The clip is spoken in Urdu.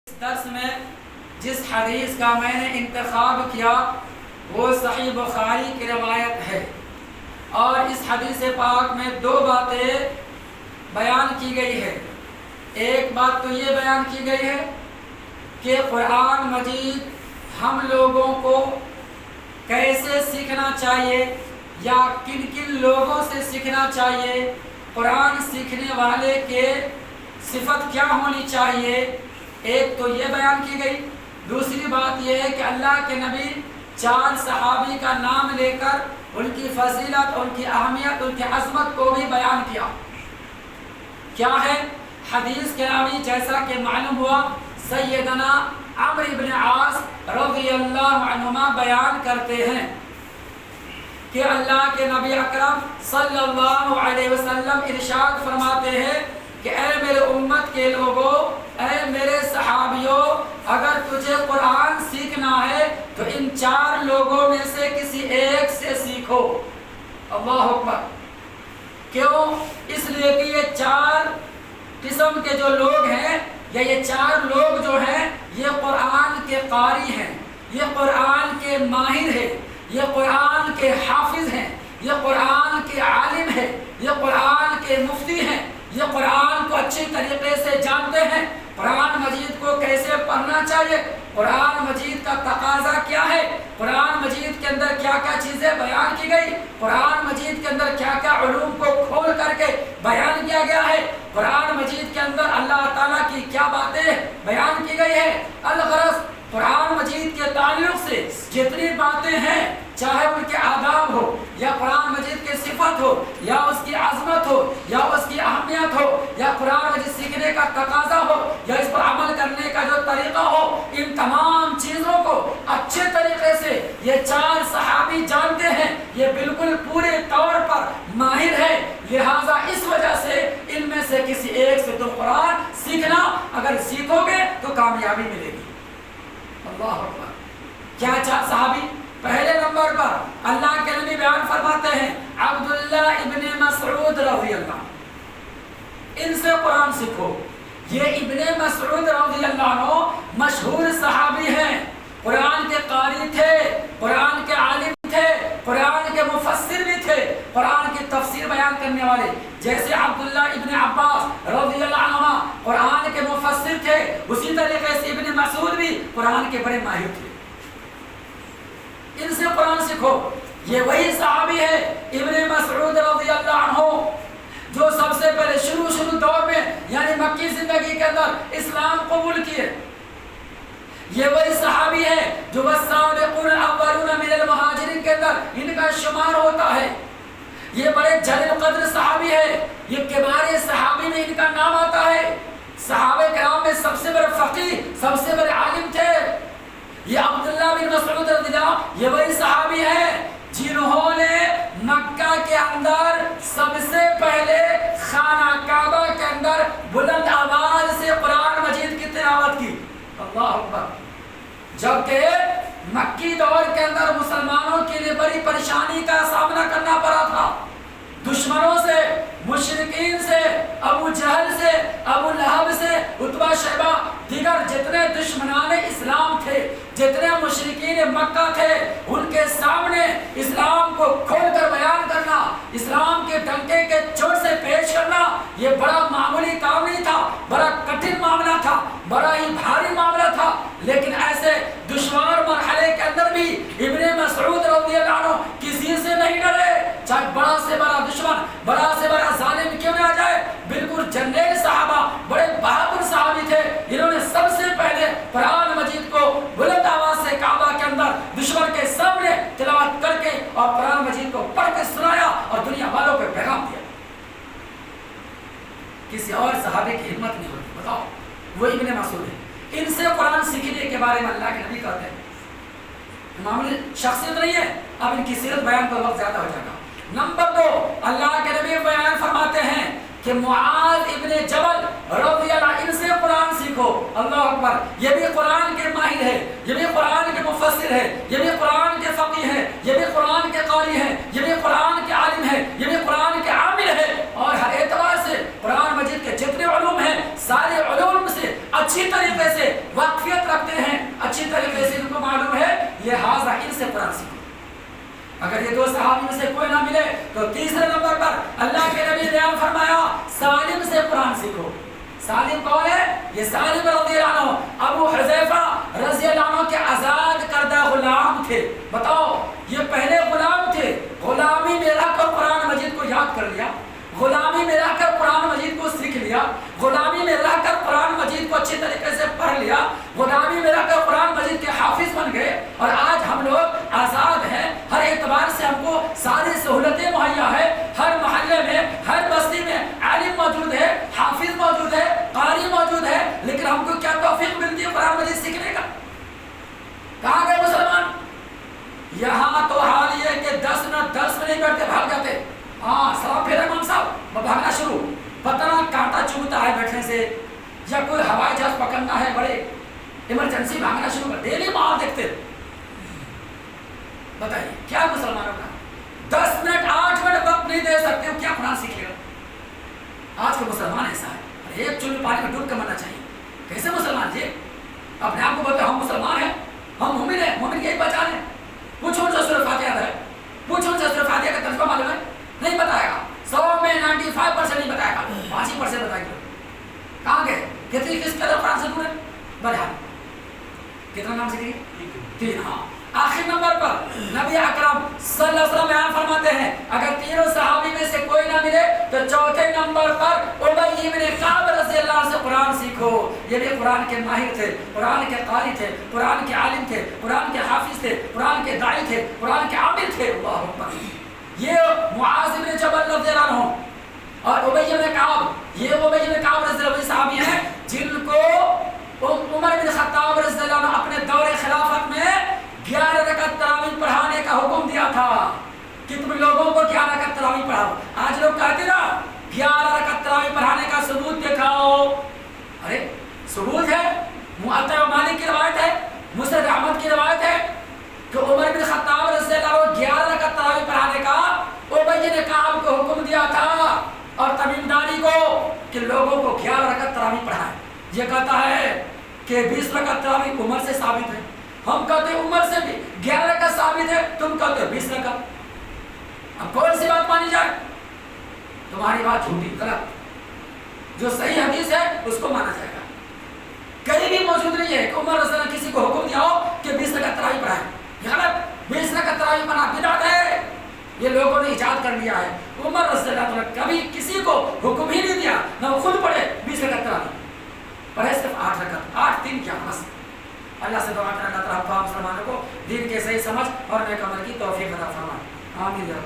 اس درس میں جس حدیث کا میں نے انتخاب کیا وہ صحیح بخاری کی روایت ہے، اور اس حدیث پاک میں دو باتیں بیان کی گئی ہے۔ ایک بات تو یہ بیان کی گئی ہے کہ قرآن مجید ہم لوگوں کو کیسے سیکھنا چاہیے یا کن کن لوگوں سے سیکھنا چاہیے، قرآن سیکھنے والے کے صفت کیا ہونی چاہیے، ایک تو یہ بیان کی گئی۔ دوسری بات یہ ہے کہ اللہ کے نبی 4 صحابی کا نام لے کر ان کی فضیلت، ان کی اہمیت، ان کی عظمت کو بھی بیان کیا۔ کیا ہے حدیث کے راوی؟ جیسا کہ معلوم ہوا سیدنا عمرو بن عاص رضی اللہ عنہما بیان کرتے ہیں کہ اللہ کے نبی اکرم صلی اللہ علیہ وسلم ارشاد فرماتے ہیں کہ اے میرے امت کے لوگوں، اے میرے صحابیوں، اگر تجھے قرآن سیکھنا ہے تو ان 4 لوگوں میں سے کسی ایک سے سیکھو۔ اللہ اکبر! کیوں؟ اس لیے کہ یہ 4 قسم کے جو لوگ ہیں، یا یہ 4 لوگ جو ہیں، یہ قرآن کے قاری ہیں، یہ قرآن کے ماہر ہیں، یہ قرآن کے حافظ ہیں، یہ قرآن کے عالم ہیں، یہ قرآن کے مفتی ہیں، یہ قرآن کو اچھی طریقے سے جانتے ہیں۔ قرآن مجید کو کیسے پڑھنا چاہیے، قرآن مجید کا تقاضا کیا ہے، قرآن مجید کے اندر کیا کیا چیزیں بیان کی گئی، قرآن مجید کے اندر کیا کیا علوم کو کھول کر کے بیان کیا گیا ہے، قرآن مجید کے اندر اللہ تعالیٰ کی کیا باتیں بیان کی گئی ہے۔ الغرض قرآن مجید کے تعلق سے جتنی باتیں ہیں، چاہے ان کے آداب ہو، یا قرآن مجید کی صفت ہو، یا اس کی عظمت ہو، یا اس کی اہمیت ہو، یا قرآن مجید سیکھنے کا تقاضا ہو، یا اس پر عمل کرنے کا جو طریقہ ہو، ان تمام چیزوں کو اچھے طریقے سے یہ 4 صحابی جانتے ہیں، یہ بالکل پورے طور پر ماہر ہے۔ لہٰذا اس وجہ سے ان میں سے کسی ایک سے تم قرآن سیکھنا، اگر سیکھو گے تو کامیابی ملے گی۔ اللہ اکبر! کیا 4 صحابی؟ پہلے نمبر پر اللہ کے نبی بیان فرماتے ہیں عبداللہ ابن مسعود رضی اللہ، ان سے قرآن سیکھو۔ یہ ابن مسعود رضی اللہ عنہ مشہور صحابی ہیں، قرآن کے قاری تھے، قرآن کے عالم تھے، قرآن کے مفسر بھی تھے، قرآن کی تفسیر بیان کرنے والے۔ جیسے عبداللہ ابن عباس رضی اللہ عنہ قرآن کے مفسر تھے، اسی طریقے سے ابن مسعود بھی قرآن کے بڑے ماہر تھے۔ ان سے قرآن سیکھو۔ یہ وہی صحابی ہے ابن مسعود رضی اللہ عنہ جو سب سے پہلے شروع دور میں یعنی مکی زندگی کے اندر اسلام قبول کیے۔ یہ وہی صحابی ہے جو والسابقون الاولون من المہاجرین کے اندر ان کا شمار ہوتا ہے۔ یہ بڑے جلیل قدر صحابی ہے، یہ کبار صحابی میں ان کا نام آتا ہے۔ صحابہ کرام میں سب سے بڑے فقیہ، سب سے بڑے عالم تھے۔ یہ عبداللہ بن مسعود رضی اللہ، یہ وہی صحابی ہے جنہوں نے مکہ کے اندر سب سے پہلے خانہ کعبہ کے اندر بلند آواز سے قرآن مجید کی تلاوت کی۔ اللہ اکبر! جبکہ مکی دور کے اندر مسلمانوں کے لیے بڑی پریشانی کا سامنا کرنا پڑا تھا، دشمنوں سے، مشرکین سے، ابو جہل سے، ابو لہب سے، عتبہ شیبہ، دیگر جتنے دشمنان اسلام تھے، جتنے مشرکین مکہ تھے، ان کے سامنے اسلام کو کھول کر بیان کرنا، اسلام کے ڈنکے کے چوٹ سے پیش کرنا، یہ بڑا معمولی کام نہیں تھا، بڑا کٹھن معاملہ تھا، بڑا ہی بھاری معاملہ تھا۔ لیکن ایسے دشوار مرحلے کے اندر بھی ابن مسعود رضی اللہ عنہ کسی سے نہیں ڈرے، چاہے بڑا سے بڑا دشمن، بڑا سے بڑا ظالم کیوں نہ آ جائے۔ بالکل جنرل صحابہ، بڑے بہادر صحابی تھے، انہوں نے سب سے پہلے قرآن مجید کو بلند آواز سے کعبہ کے اندر دشمن کے سامنے تلاوت کر کے اور قرآن مجید کو پڑھ کے سنایا اور دنیا والوں کو پیغام دیا۔ کسی اور صحابے کی ہمت نہیں ہوتی۔ بتاؤ، وہ ابن مسعود ہے۔ ان سے قرآن سیکھنے کے بارے میں اللہ کے نبی کہتے ہیں، معمولی شخصیت نہیں ہے۔ اب ان کی سیرت بیان پر وقت زیادہ ہو جائے گا۔ نمبر 2، اللہ کے نبی بیان فرماتے ہیں کہ معاذ ابن جبل رضی اللہ، ان سے قرآن سیکھو۔ اللہ اکبر! یہ بھی قرآن کے ماہر ہے، یہ بھی قرآن کے مفسر ہے، یہ بھی قرآن کے فقیہ ہے، یہ بھی قرآن کے قاری ہے، یہ بھی قرآن کے عالم ہے، یہ بھی قرآن کے عامل ہے، اور ہر اعتبار سے قرآن مجید کے جتنے علوم ہیں سارے علوم سے اچھی طریقے سے واقفیت رکھتے ہیں، اچھی طریقے سے ان کو معلوم ہے، لہٰذا ان سے قرآن سیکھو۔ اگر یہ دو صحابی میں سے کوئی نہ ملے تو تیسرے نمبر پر اللہ کے نبی نے فرمایا سالم سے قرآن سیکھو۔ سالم کون ہے؟ یہ سالم رضی اللہ عنہ ابو حذیفہ رضی اللہ عنہ کے آزاد کردہ غلام تھے۔ بتاؤ، یہ پہلے غلام تھے، غلامی میں رہ کر قرآن مجید کو یاد کر لیا، غلامی میں رہ کر قرآن مجید کو سیکھ لیا، غلامی میں رہ کر قرآن مجید کو اچھی طریقے سے پڑھ لیا، غلامی میں رہ کر قرآن مجید کے حافظ بن گئے، اور آج ہم لوگ آزاد ہیں، ہر اعتبار سے ہم کو ساری سہولتیں مہیا ہے، ہر محلے میں ہر بستی میں عالم موجود ہے، حافظ موجود ہے، قاری موجود ہے، لیکن ہم کو کیا توفیق ملتی ہے قرآن مجید سیکھنے کا؟ کہاں گئے مسلمان؟ یہاں تو حال یہ کہ 10 منٹ نہیں بیٹھتے، بھاگ جاتے۔ ہاں سلام پھیرا امام صاحب، بھاگنا شروع، پتہ نہ کانٹا چبھتا ہے بیٹھنے سے، یا کوئی ہوائی جہاز پکڑنا ہے، بڑے ایمرجنسی بھاگنا شروع کر، ڈیلی ماحول دیکھتے۔ بتائیے کیا مسلمانوں کا 10 منٹ 8 منٹ وقت نہیں دے سکتے ہو، کیا قرآن سیکھے گا؟ آج کا مسلمان ایسا ہے، ایک چلو پانی میں ڈوب کر مرنا چاہیے۔ کیسے مسلمان جی؟ اپنے آپ کو بولتے ہم مسلمان ہیں، ہم مومن ہیں، مومن یہی پہچان ہے۔ پوچھو ان سے سورہ فاتحہ ہے، پوچھو ان سے سورہ فاتحہ کا ترجمہ معلوم ہے؟ نہیں بتائے گا، 100 میں 95% نہیں بتائے گا، 5% بتائے گا۔ کہاں گئے؟ کتنی کس قدر قرآن سے دور ہے؟ بہرحال کتنا نام سیکھیں گے؟ 3۔ ہاں آخر نمبر پر نبی اکرم صلی اللہ علیہ وسلم بیان فرماتے ہیں اگر تینوں صحابی میں سے کوئی نہ ملے تو چوتھے نمبر پر ابی بن کعب رضی اللہ عنہ سے قرآن سیکھو۔ یہ بھی قرآن کے ماہر تھے، قرآن کے قاری تھے، قرآن کے عالم تھے، قرآن کے حافظ تھے، قرآن کے داعی تھے، قرآن کے عامل تھے۔ اللہ اکبر۔ یہ معاذ بن جبل رضی اللہ عنہ اور ابی بن کعب، یہ ابی بن کعب رضی اللہ عنہ صحابی ہیں جن کو عمر بن خطاب رضی اللہ عنہ اپنے دور خلافت میں 11 رکعت تراویح پڑھانے کا حکم دیا تھا کہ تم لوگوں کو 11 رکعت تراویح پڑھاؤ۔ آج لوگ کہتے نا 11 رکعت تراویح پڑھانے کا ثبوت دکھاؤ۔ ارے ثبوت ہے، موطا مالک کی روایت ہے، مسند احمد کی روایت ہے کہ عمر بن خطاب رضی اللہ عنہ 11 رکعت تراویح پڑھانے کا ابی بن کعب کو حکم دیا تھا اور تمیم داری کو کہ لوگوں کو 11 رکعت تراویح پڑھائیں۔ یہ کہتا ہے کہ 20 رکعت تراویح عمر سے ثابت ہے، ہم کہتے ہیں عمر سے بھی 11 رکعت ثابت ہے، تم کہتے ہو 20 رکعت۔ اب کون سی بات مانی جائے؟ تمہاری بات جھوٹی غلط، جو صحیح حدیث ہے اس کو مانا جائے گا۔ کہیں بھی موجود نہیں ہے کہ عمر رضی اللہ عنہ کسی کو حکم دیا ہو کہ 20 رکعت تراویح پڑھائیں، یہ غلط۔ 20 رکعت تراویح پڑھنا بدعت ہے، یہ لوگوں نے ایجاد کر لیا ہے۔ عمر رضی اللہ عنہ کبھی کسی کو حکم ہی نہیں دیا، نہ وہ خود پڑھے 20 رکعت تراویح، پڑھے صرف 8 رکعت، 8 3 کیا بس۔ اللہ سے دعا کرنا اللہ تعالیٰ مسلمانوں کو دین کے صحیح سمجھ اور نیک عمل کی توفیق عطا فرمائے، آمین۔